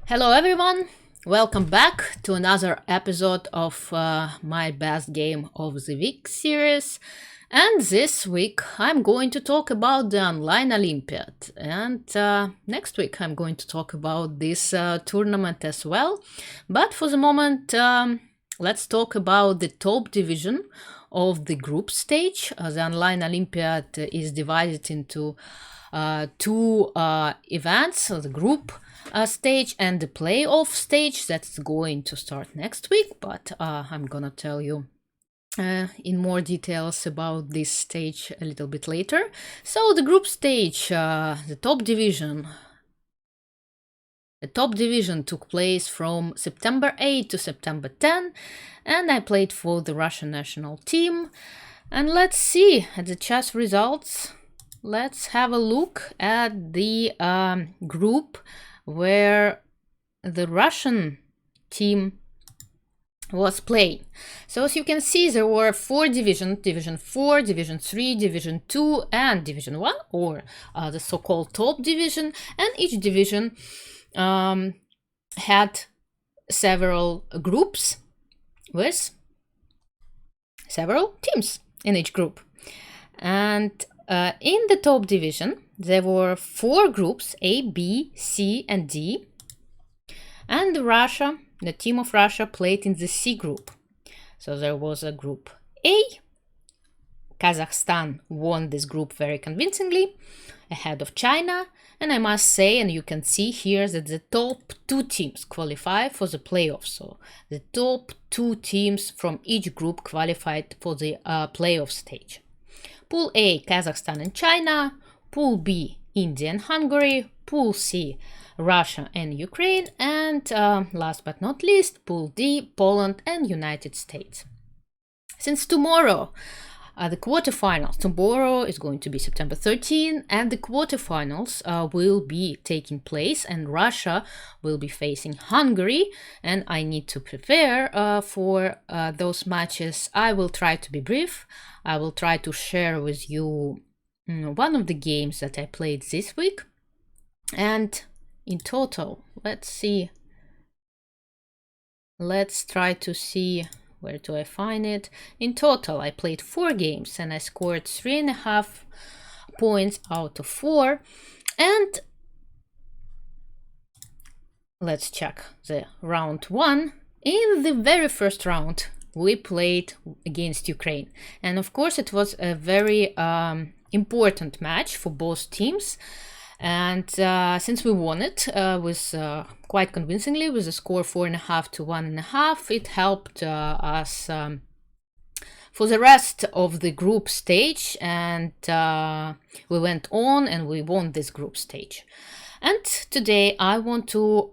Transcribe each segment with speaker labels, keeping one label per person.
Speaker 1: Hello everyone, welcome back to another episode of my best game of the week series. And this week I'm going to talk about the Online Olympiad. And next week I'm going to talk about this tournament as well. But for the moment, let's talk about the top division of the group stage. The Online Olympiad is divided into two events, so the group stage and the playoff stage that's going to start next week, but I'm gonna tell you in more details about this stage a little bit later. So the group stage, the top division took place from September 8 to September 10, and I played for the Russian national team. And let's see at the chess results. Let's have a look at the group where the Russian team was playing. So as you can see, there were four divisions: Division 4, Division 3, Division 2, and Division 1, or the so-called top division. And each division had several groups with several teams in each group. And in the top division, there were four groups, A, B, C, and D. And the team of Russia played in the C group. So there was a group A. Kazakhstan won this group very convincingly, ahead of China. And I must say, and you can see here, that the top two teams qualify for the playoffs. So the top two teams from each group qualified for the playoff stage. Pool A, Kazakhstan and China. Pool B, India and Hungary. Pool C, Russia and Ukraine. And last but not least, Pool D, Poland and United States. Since tomorrow, the quarterfinals, tomorrow is going to be September 13, and the quarterfinals will be taking place, and Russia will be facing Hungary, and I need to prepare for those matches. I will try to be brief. I will try to share with you one of the games that I played this week. And in total, let's try to see, where do I find it? In total, I played 4 games and I scored 3.5 points out of 4. And let's check the round 1. In the very first round, we played against Ukraine. And of course, it was a very important match for both teams. And since we won it with quite convincingly with a score 4.5 to 1.5, it helped us for the rest of the group stage, and we went on and we won this group stage. And today I want to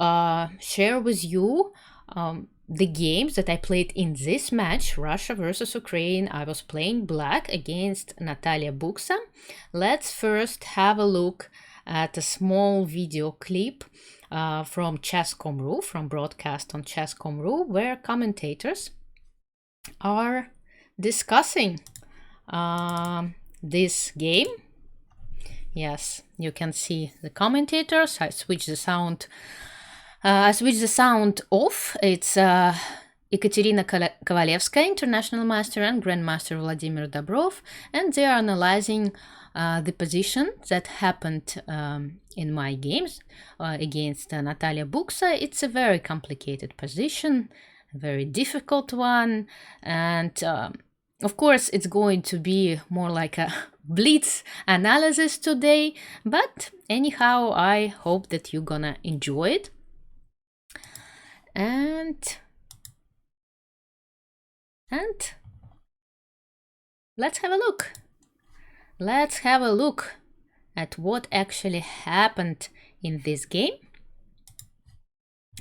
Speaker 1: share with you the games that I played in this match, Russia versus Ukraine. I was playing black against Natalia Buksa. Let's first have a look at a small video clip from chess.com.ru, from broadcast on chess.com.ru, where commentators are discussing this game. Yes, you can see the commentators. I switch the sound off. It's Ekaterina Kovalevskaya, international master, and grandmaster Vladimir Dobrov, and they are analyzing the position that happened in my games against Natalia Buksa. It's a very complicated position, a very difficult one, and of course it's going to be more like a blitz analysis today, but anyhow, I hope that you're gonna enjoy it. And let's have a look. Let's have a look at what actually happened in this game.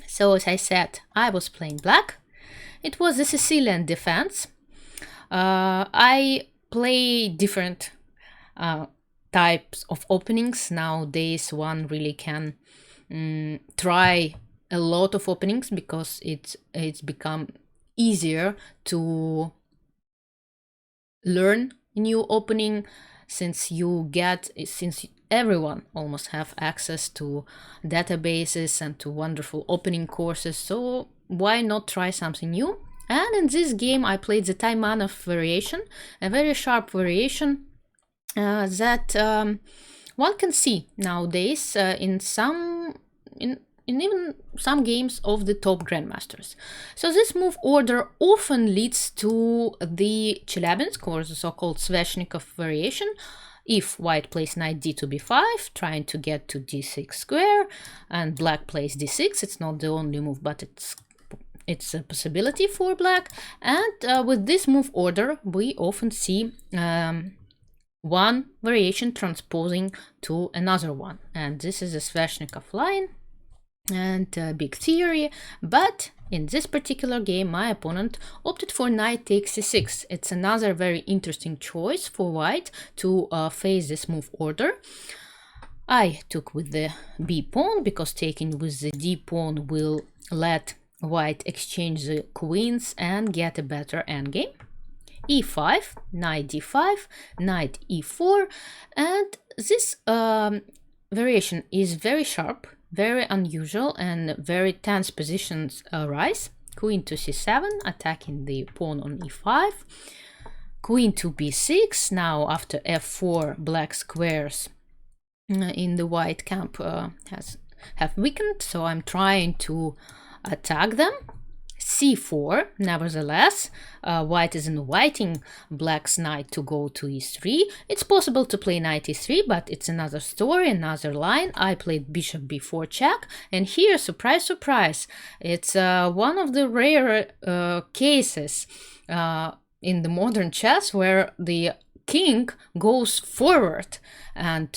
Speaker 1: So as I said, I was playing black. It was a Sicilian defense. I play different types of openings. Nowadays, one really can try a lot of openings because it's become easier to learn new opening since everyone almost have access to databases and to wonderful opening courses, so why not try something new? And in this game I played the Taimanov variation, a very sharp variation that one can see nowadays in even some games of the top grandmasters. So this move order often leads to the Chelyabinsk, or the so-called Sveshnikov variation. If white plays knight d to b5, trying to get to d6 square, and black plays d6, it's not the only move, but it's a possibility for black. And with this move order, we often see one variation transposing to another one. And this is a Sveshnikov line and big theory, but in this particular game my opponent opted for knight takes c6. It's another very interesting choice for white to face this move order. I took with the b pawn because taking with the d pawn will let white exchange the queens and get a better endgame. e5, knight d5, knight e4, and this variation is very sharp, very unusual, and very tense positions arise. Queen to c7, attacking the pawn on e5. Queen to b6. Now after f4, black squares in the white camp have weakened, so I'm trying to attack them. c4, nevertheless, white is inviting black's knight to go to e3. It's possible to play knight e3, but it's another story, another line. I played bishop b4 check, and here, surprise, surprise, it's one of the rare cases in the modern chess where the king goes forward and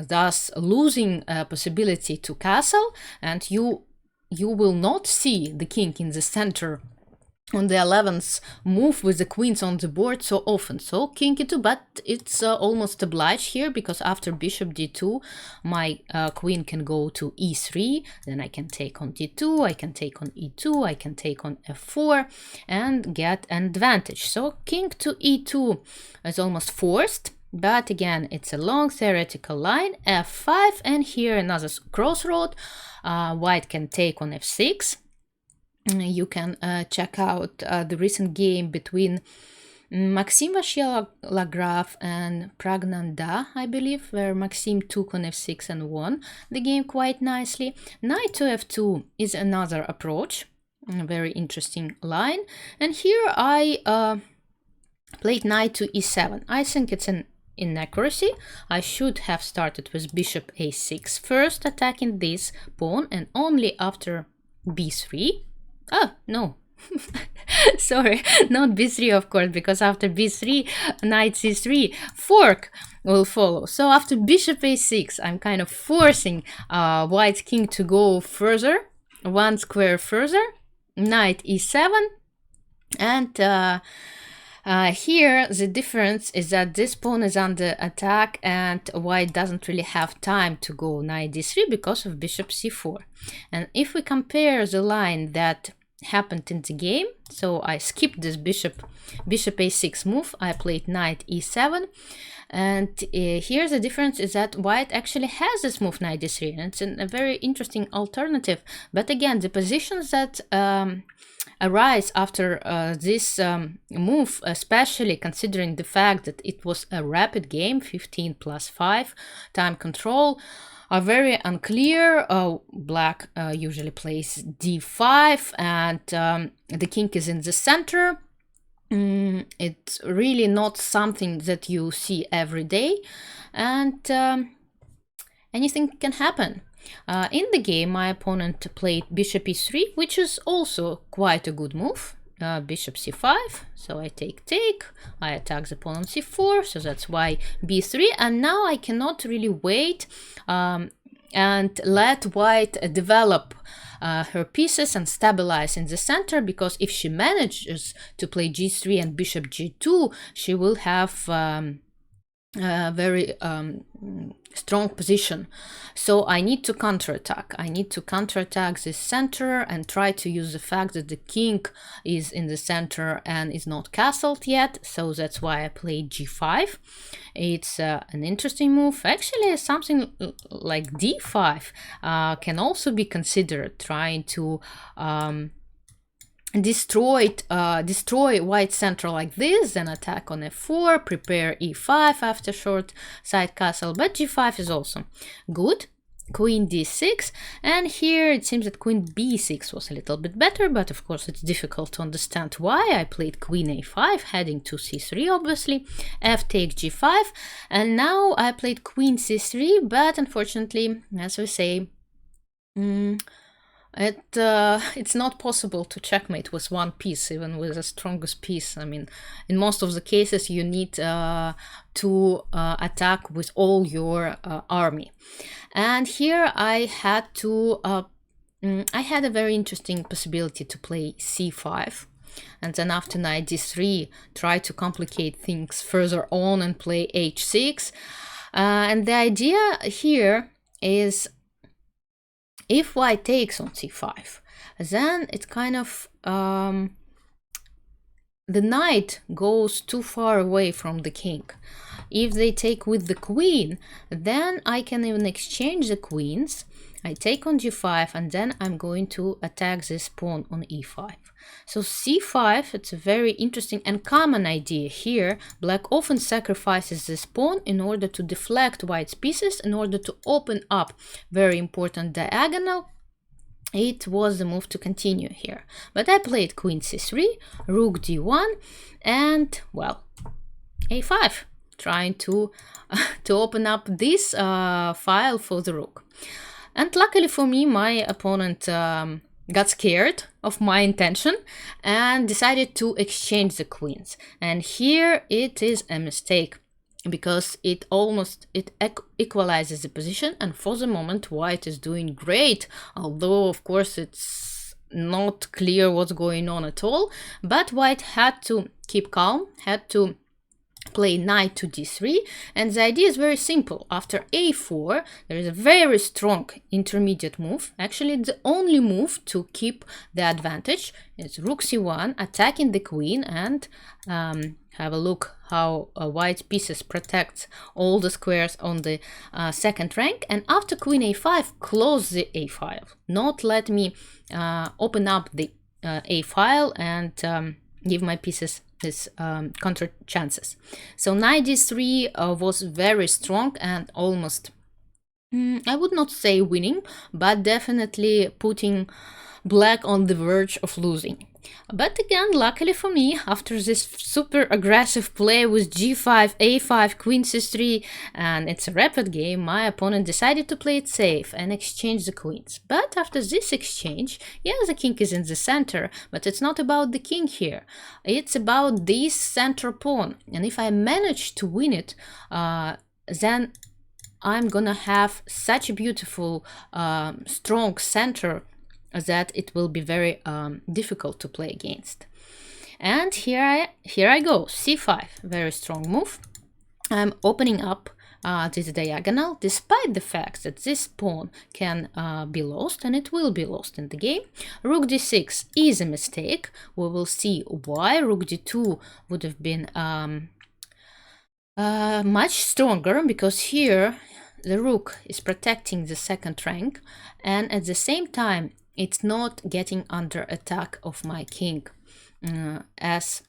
Speaker 1: thus losing a possibility to castle, and you will not see the king in the center on the 11th move with the queens on the board so often. So king e2, but it's almost obliged here, because after bishop d2 my queen can go to e3, then I can take on d2, I can take on e2, I can take on f4 and get an advantage. So king to e2 is almost forced. But again, it's a long theoretical line, f5, and here another crossroad. White can take on f6. You can check out the recent game between Maxim Vachier-Lagrave and Pragnanda, I believe, where Maxim took on f6 and won the game quite nicely. Knight to f2 is another approach, a very interesting line. And here I played knight to e7. I think it's an inaccuracy. I should have started with bishop a6 first, attacking this pawn, and only after b3. Oh, no. Sorry, not b3, of course, because after b3, knight c3, fork will follow. So after bishop a6, I'm kind of forcing white's king to go further, one square further, knight e7, and here the difference is that this pawn is under attack and white doesn't really have time to go knight d3 because of bishop c4. And if we compare the line that happened in the game, so I skipped this bishop a6 move, I played knight e7, and here the difference is that white actually has this move knight d3, and it's a very interesting alternative. But again, the positions that arise after this move, especially considering the fact that it was a rapid game, 15 plus 5 time control, are very unclear. Black usually plays d5, and the king is in the center. It's really not something that you see every day, and anything can happen. In the game, my opponent played bishop e3, which is also quite a good move. Bishop c5, so I take, I attack the pawn on c4, so that's why b3, and now I cannot really wait and let white develop her pieces and stabilize in the center, because if she manages to play g3 and bishop g2, she will have very strong position. So I need to counterattack. I need to counterattack this center and try to use the fact that the king is in the center and is not castled yet. So that's why I played g5. It's an interesting move. Actually, something like d5 can also be considered, trying to destroy white center like this, then attack on f4, prepare e5 after short side castle, but g5 is also good. Queen d6, and here it seems that queen b6 was a little bit better, but of course it's difficult to understand why. I played queen a5, heading to c3 obviously, f takes g5, and now I played queen c3, but unfortunately, as we say, it's not possible to checkmate with one piece, even with the strongest piece. I mean, in most of the cases, you need to attack with all your army. And here I had a very interesting possibility to play c5. And then after knight d3, try to complicate things further on and play h6. And the idea here is, if white takes on c5, then it kind of the knight goes too far away from the king. If they take with the queen, then I can even exchange the queens. I take on g5, and then I'm going to attack this pawn on e5. So c5, it's a very interesting and common idea here. Black often sacrifices this pawn in order to deflect white's pieces, in order to open up very important diagonal. It was the move to continue here. But I played queen c3, rook d1, and, well, a5, trying to open up this file for the rook. And luckily for me, my opponent got scared of my intention and decided to exchange the queens. And here it is a mistake, because it equalizes the position, and for the moment white is doing great, although of course it's not clear what's going on at all. But white had to keep calm, had to play knight to d3, and the idea is very simple. After a4, there is a very strong intermediate move. Actually, the only move to keep the advantage is rook c1, attacking the queen, and have a look how white pieces protects all the squares on the second rank. And after queen a5, close the a file, not let me open up the a file and give my pieces this counter chances. So knight d3 was very strong and almost, I would not say winning, but definitely putting black on the verge of losing. But again, luckily for me, after this super aggressive play with g5, a5, queen c3, and it's a rapid game, my opponent decided to play it safe and exchange the queens. But after this exchange, yeah, the king is in the center, but it's not about the king here. It's about this center pawn. And if I manage to win it, then I'm gonna have such a beautiful, strong center that it will be very difficult to play against. And here I go, c5, very strong move. I'm opening up this diagonal, despite the fact that this pawn can be lost, and it will be lost in the game. Rook d6 is a mistake. We will see why. Rook d2 would have been much stronger, because here the rook is protecting the second rank, and at the same time it's not getting under attack of my king, as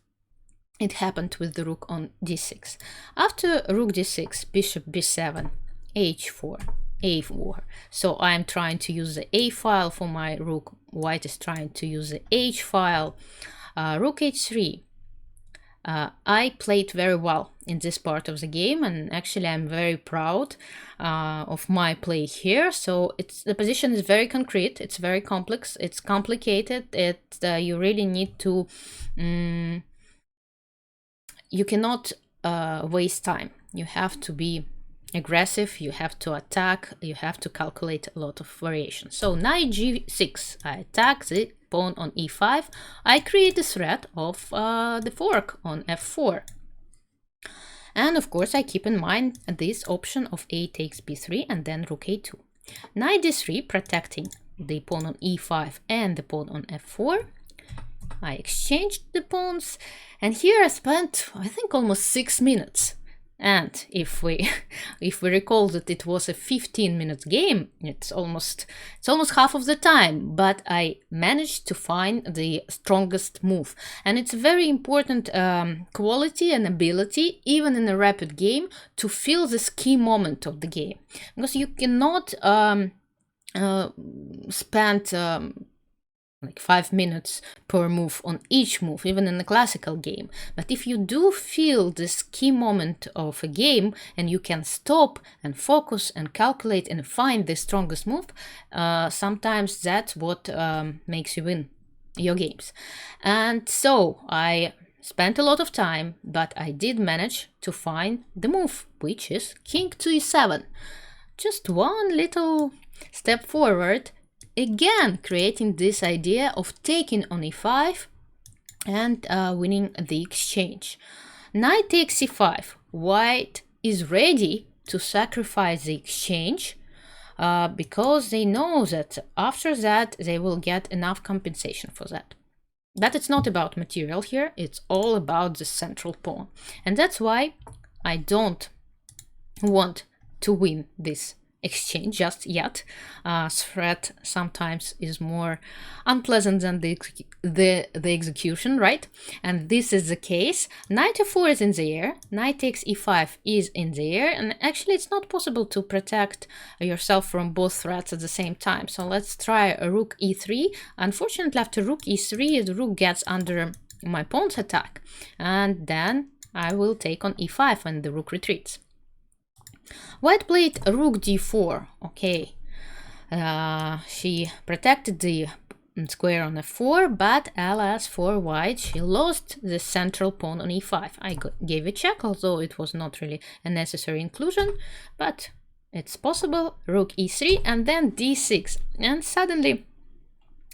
Speaker 1: it happened with the rook on d6. After rook d6, bishop b7, h4, a4. So I'm trying to use the a file for my rook. White is trying to use the h file. Rook h3. I played very well in this part of the game, and actually I'm very proud of my play here. So the position is very concrete, it's very complex, it's complicated. You really need to you cannot waste time. You have to be aggressive, you have to attack, you have to calculate a lot of variations. So knight g6, I attack the pawn on e5. I create the threat of the fork on f4. And of course, I keep in mind this option of a takes b3 and then rook a2. Knight d3, protecting the pawn on e5 and the pawn on f4. I exchanged the pawns, and here I spent, I think, almost 6 minutes. And if we recall that it was a 15-minute game, it's almost half of the time, but I managed to find the strongest move. And it's a very important quality and ability, even in a rapid game, to feel this key moment of the game, because you cannot spend like 5 minutes per move on each move, even in a classical game. But if you do feel this key moment of a game and you can stop and focus and calculate and find the strongest move, sometimes that's what makes you win your games. And so I spent a lot of time, but I did manage to find the move, which is king to e7. Just one little step forward, again creating this idea of taking on e5 and winning the exchange. Knight takes e5. White is ready to sacrifice the exchange because they know that after that they will get enough compensation for that. But it's not about material here, it's all about the central pawn. And that's why I don't want to win this exchange just yet. Threat sometimes is more unpleasant than the execution, right? And this is the case. Knight f4 is in the air, knight takes e5 is in the air, and actually it's not possible to protect yourself from both threats at the same time. So let's try a rook e3. Unfortunately, after rook e3, the rook gets under my pawn's attack, and then I will take on e5 when the rook retreats. White played rook d4. Okay, she protected the square on f4, but alas for white, she lost the central pawn on e5. I gave a check, although it was not really a necessary inclusion, but it's possible. Rook e3 and then d6, and suddenly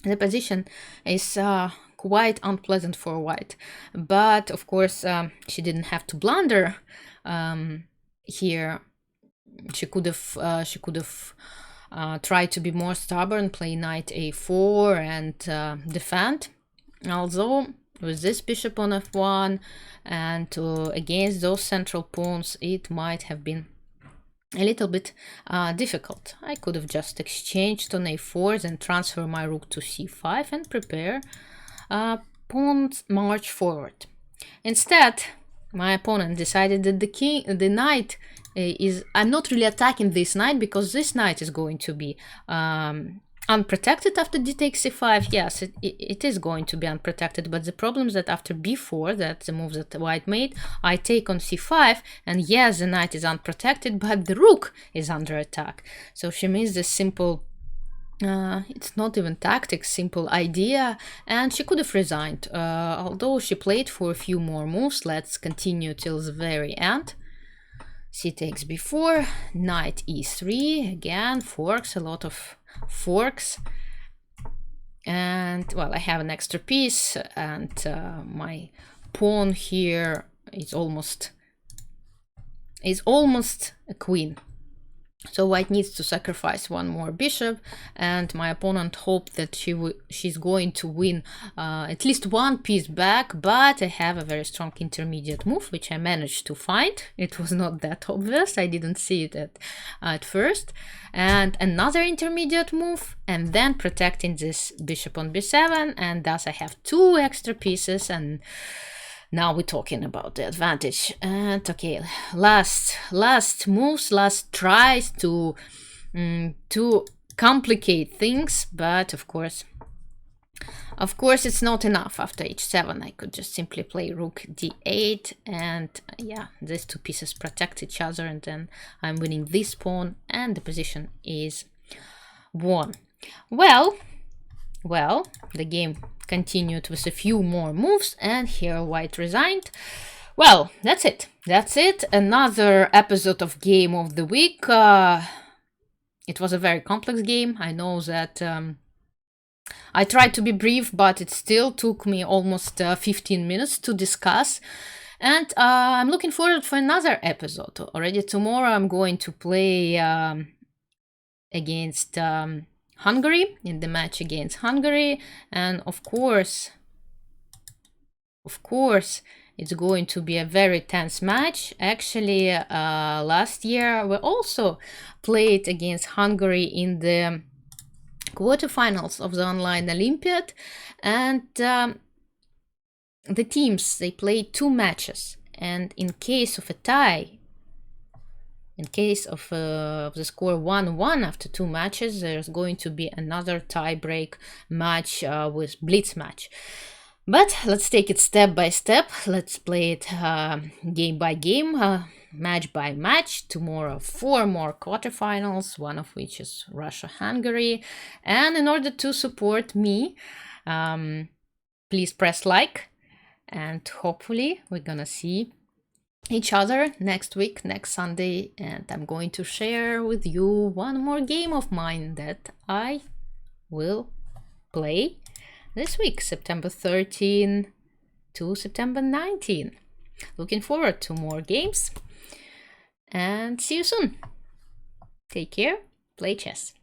Speaker 1: the position is quite unpleasant for white. But of course, she didn't have to blunder here. She could have tried to be more stubborn, play knight a4 and defend. Although with this bishop on f1 and against those central pawns, it might have been a little bit difficult. I could have just exchanged on a4 and transfer my rook to c5 and prepare pawn's march forward. Instead, my opponent decided that the knight is... I'm not really attacking this knight because this knight is going to be unprotected after d takes c5. Yes, it is going to be unprotected, but the problem is that after b4, that's the move that white made, I take on c5, and yes, the knight is unprotected, but the rook is under attack. So she missed this simple... it's not even tactics, simple idea, and she could have resigned. Although she played for a few more moves, let's continue till the very end. C takes b4, knight e3, again, forks, a lot of forks. And, well, I have an extra piece, and my pawn here is almost a queen. So white needs to sacrifice one more bishop, and my opponent hoped that she's going to win at least one piece back, but I have a very strong intermediate move, which I managed to find. It was not that obvious, I didn't see it at first. And another intermediate move, and then protecting this bishop on b7, and thus I have two extra pieces, and now we're talking about the advantage. And okay, last moves, last tries to complicate things, but of course it's not enough. After h7, I could just simply play rook d8, and yeah, these two pieces protect each other, and then I'm winning this pawn, and the position is won. Well, the game continued with a few more moves, and here white resigned. Well, that's it. Another episode of Game of the Week. It was a very complex game. I know that I tried to be brief, but it still took me almost 15 minutes to discuss. And I'm looking forward for another episode. Already tomorrow I'm going to play against Hungary, in the match against Hungary. And of course, it's going to be a very tense match. Actually, last year we also played against Hungary in the quarterfinals of the Online Olympiad, and the teams, they played 2 matches, and in case of a tie, in case of the score 1-1 after 2 matches, there's going to be another tie-break match with blitz match. But let's take it step by step. Let's play it game by game, match by match. Tomorrow 4 more quarterfinals, one of which is Russia-Hungary. And in order to support me, please press like, and hopefully we're gonna see each other next week, next Sunday, and I'm going to share with you one more game of mine that I will play this week, September 13 to September 19. Looking forward to more games, and see you soon. Take care, play chess.